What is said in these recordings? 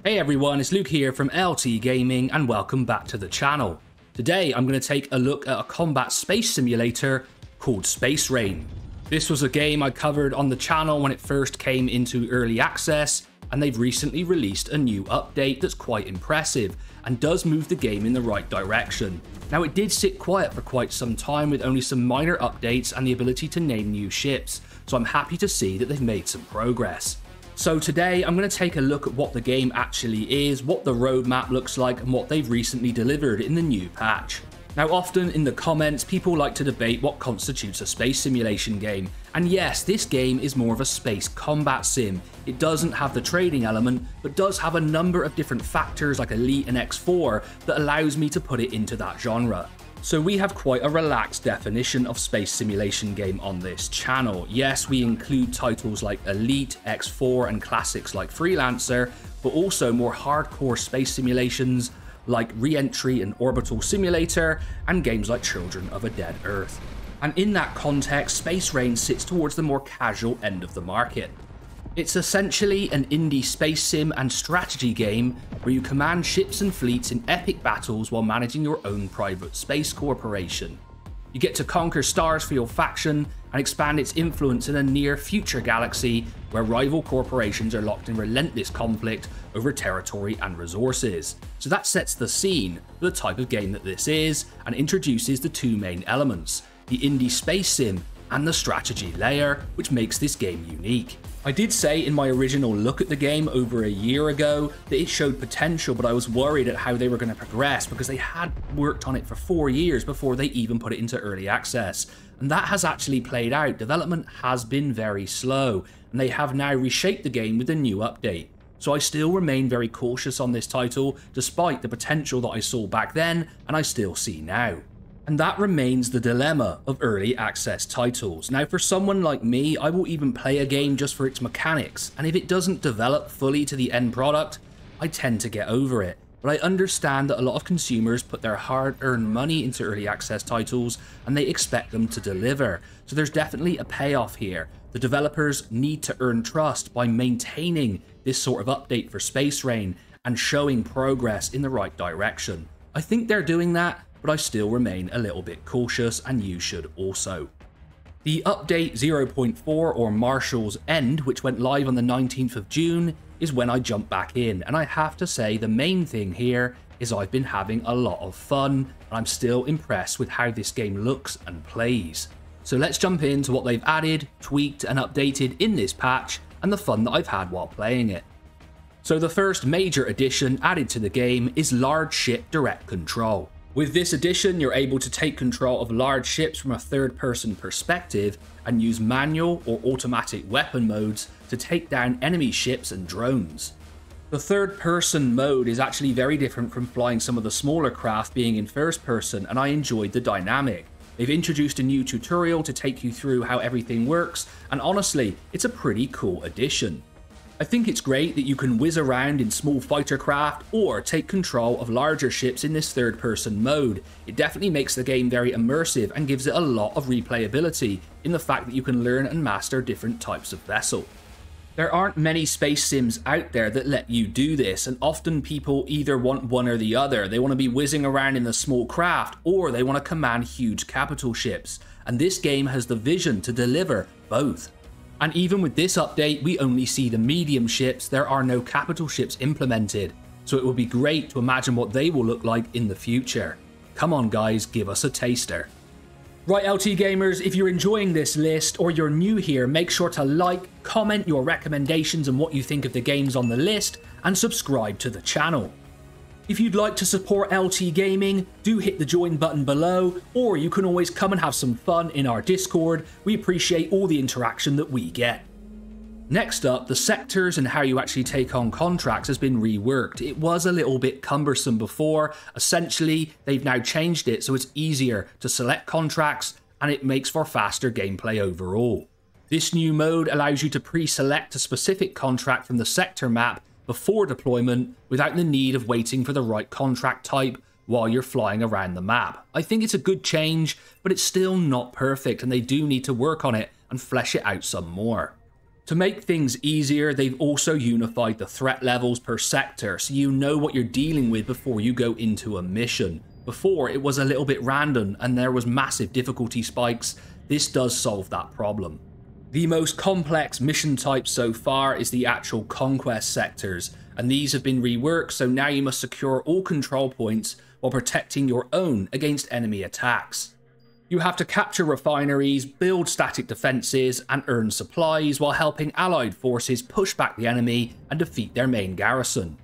Hey everyone, it's Luke here from LT Gaming and welcome back to the channel. Today I'm going to take a look at a combat space simulator called Space Rain. This was a game I covered on the channel when it first came into early access, and they've recently released a new update that's quite impressive and does move the game in the right direction. Now, it did sit quiet for quite some time with only some minor updates and the ability to name new ships, so I'm happy to see that they've made some progress. So today I'm going to take a look at what the game actually is, what the roadmap looks like, and what they've recently delivered in the new patch. Now, often in the comments people like to debate what constitutes a space simulation game, and yes, this game is more of a space combat sim. It doesn't have the trading element, but does have a number of different factors like Elite and X4 that allows me to put it into that genre. So we have quite a relaxed definition of space simulation game on this channel. Yes, we include titles like Elite, X4 and classics like Freelancer, but also more hardcore space simulations like Re-entry and Orbital Simulator and games like Children of a Dead Earth. And in that context, Space Rain sits towards the more casual end of the market. It's essentially an indie space sim and strategy game where you command ships and fleets in epic battles while managing your own private space corporation. You get to conquer stars for your faction and expand its influence in a near future galaxy where rival corporations are locked in relentless conflict over territory and resources. So that sets the scene for the type of game that this is and introduces the two main elements, the indie space sim and the strategy layer, which makes this game unique. I did say in my original look at the game over a year ago that it showed potential, but I was worried at how they were going to progress because they had worked on it for 4 years before they even put it into early access. And that has actually played out. Development has been very slow, and they have now reshaped the game with a new update. So I still remain very cautious on this title, despite the potential that I saw back then and I still see now. And that remains the dilemma of early access titles. Now, for someone like me, I will even play a game just for its mechanics, and if it doesn't develop fully to the end product, I tend to get over it. But I understand that a lot of consumers put their hard-earned money into early access titles, and they expect them to deliver. So there's definitely a payoff here. The developers need to earn trust by maintaining this sort of update for Space Rain and showing progress in the right direction. I think they're doing that, but I still remain a little bit cautious, and you should also. The update 0.4 or Marshall's End, which went live on the 19th of June, is when I jumped back in, and I have to say the main thing here is I've been having a lot of fun, and I'm still impressed with how this game looks and plays. So let's jump into what they've added, tweaked and updated in this patch, and the fun that I've had while playing it. So the first major addition added to the game is Large Ship Direct Control. With this addition, you're able to take control of large ships from a third-person perspective and use manual or automatic weapon modes to take down enemy ships and drones. The third-person mode is actually very different from flying some of the smaller craft being in first-person, and I enjoyed the dynamic. They've introduced a new tutorial to take you through how everything works, and honestly, it's a pretty cool addition. I think it's great that you can whiz around in small fighter craft or take control of larger ships in this third-person mode. It definitely makes the game very immersive and gives it a lot of replayability in the fact that you can learn and master different types of vessel. There aren't many space sims out there that let you do this, and often people either want one or the other. They want to be whizzing around in the small craft, or they want to command huge capital ships, and this game has the vision to deliver both. And even with this update, we only see the medium ships, there are no capital ships implemented, so it would be great to imagine what they will look like in the future. Come on guys, give us a taster. Right, LT gamers, if you're enjoying this list or you're new here, make sure to like, comment your recommendations and what you think of the games on the list, and subscribe to the channel. If you'd like to support LT Gaming, do hit the join button below, or you can always come and have some fun in our Discord. We appreciate all the interaction that we get. Next up, the sectors and how you actually take on contracts has been reworked. It was a little bit cumbersome before. Essentially, they've now changed it so it's easier to select contracts, and it makes for faster gameplay overall. This new mode allows you to pre-select a specific contract from the sector map before deployment without the need of waiting for the right contract type while you're flying around the map. I think it's a good change, but it's still not perfect and they do need to work on it and flesh it out some more. To make things easier, they've also unified the threat levels per sector, so you know what you're dealing with before you go into a mission. Before, it was a little bit random and there was massive difficulty spikes. This does solve that problem. The most complex mission type so far is the actual conquest sectors, and these have been reworked, so now you must secure all control points while protecting your own against enemy attacks. You have to capture refineries, build static defences, and earn supplies while helping allied forces push back the enemy and defeat their main garrison.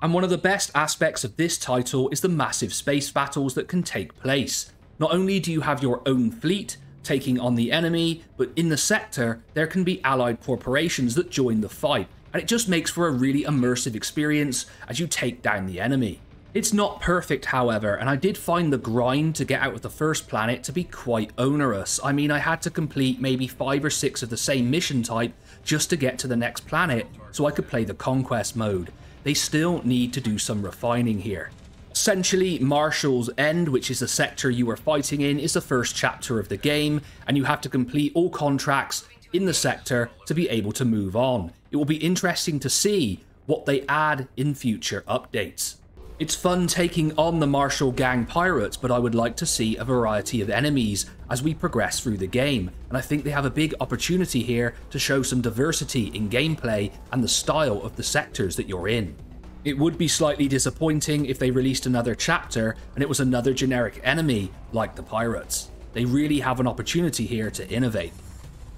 And one of the best aspects of this title is the massive space battles that can take place. Not only do you have your own fleet taking on the enemy, but in the sector there can be allied corporations that join the fight, and it just makes for a really immersive experience as you take down the enemy. It's not perfect, however, and I did find the grind to get out of the first planet to be quite onerous. I mean, I had to complete maybe 5 or 6 of the same mission type just to get to the next planet so I could play the Conquest mode. They still need to do some refining here. Essentially, Marshall's End, which is the sector you are fighting in, is the first chapter of the game, and you have to complete all contracts in the sector to be able to move on. It will be interesting to see what they add in future updates. It's fun taking on the Marshall Gang pirates, but I would like to see a variety of enemies as we progress through the game, and I think they have a big opportunity here to show some diversity in gameplay and the style of the sectors that you're in. It would be slightly disappointing if they released another chapter and it was another generic enemy like the pirates. They really have an opportunity here to innovate.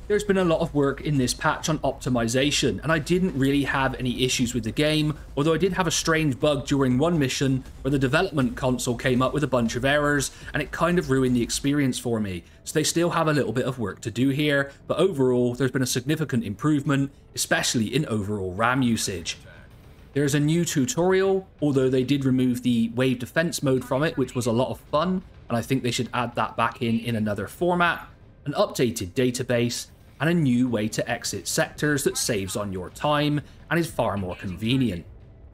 There's been a lot of work in this patch on optimization, and I didn't really have any issues with the game, although I did have a strange bug during one mission where the development console came up with a bunch of errors and it kind of ruined the experience for me, so they still have a little bit of work to do here, but overall there's been a significant improvement, especially in overall RAM usage. There's a new tutorial, although they did remove the wave defense mode from it, which was a lot of fun, and I think they should add that back in another format, an updated database, and a new way to exit sectors that saves on your time and is far more convenient.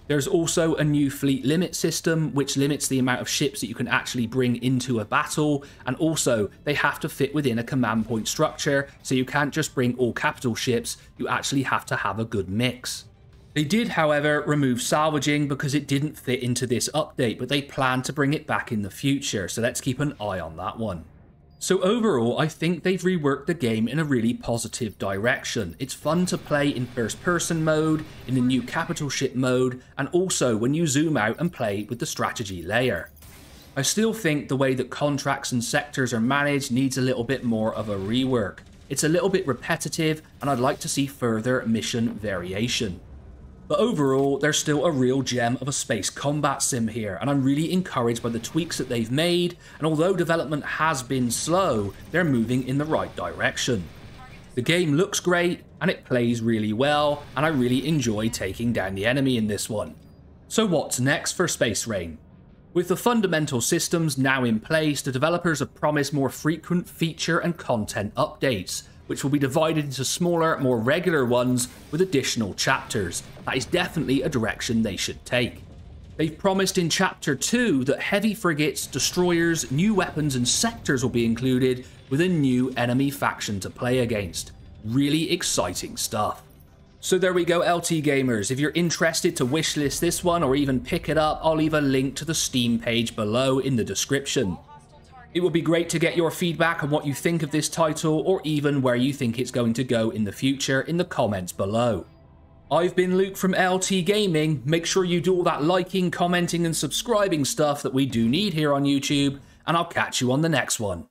There's also a new fleet limit system, which limits the amount of ships that you can actually bring into a battle, and also they have to fit within a command point structure, so you can't just bring all capital ships, you actually have to have a good mix. They did, however, remove salvaging because it didn't fit into this update, but they plan to bring it back in the future, so let's keep an eye on that one. So overall, I think they've reworked the game in a really positive direction. It's fun to play in first-person mode, in the new capital ship mode, and also when you zoom out and play with the strategy layer. I still think the way that contracts and sectors are managed needs a little bit more of a rework. It's a little bit repetitive, and I'd like to see further mission variation. But overall, there's still a real gem of a space combat sim here, and I'm really encouraged by the tweaks that they've made, and although development has been slow, they're moving in the right direction. The game looks great, and it plays really well, and I really enjoy taking down the enemy in this one. So what's next for Space Rain? With the fundamental systems now in place, the developers have promised more frequent feature and content updates, which will be divided into smaller, more regular ones with additional chapters. That is definitely a direction they should take. They've promised in Chapter 2 that heavy frigates, destroyers, new weapons and sectors will be included with a new enemy faction to play against. Really exciting stuff. So there we go, LT gamers. If you're interested to wishlist this one or even pick it up, I'll leave a link to the Steam page below in the description. It would be great to get your feedback on what you think of this title, or even where you think it's going to go in the future in the comments below. I've been Luke from LT Gaming. Make sure you do all that liking, commenting and subscribing stuff that we do need here on YouTube, and I'll catch you on the next one.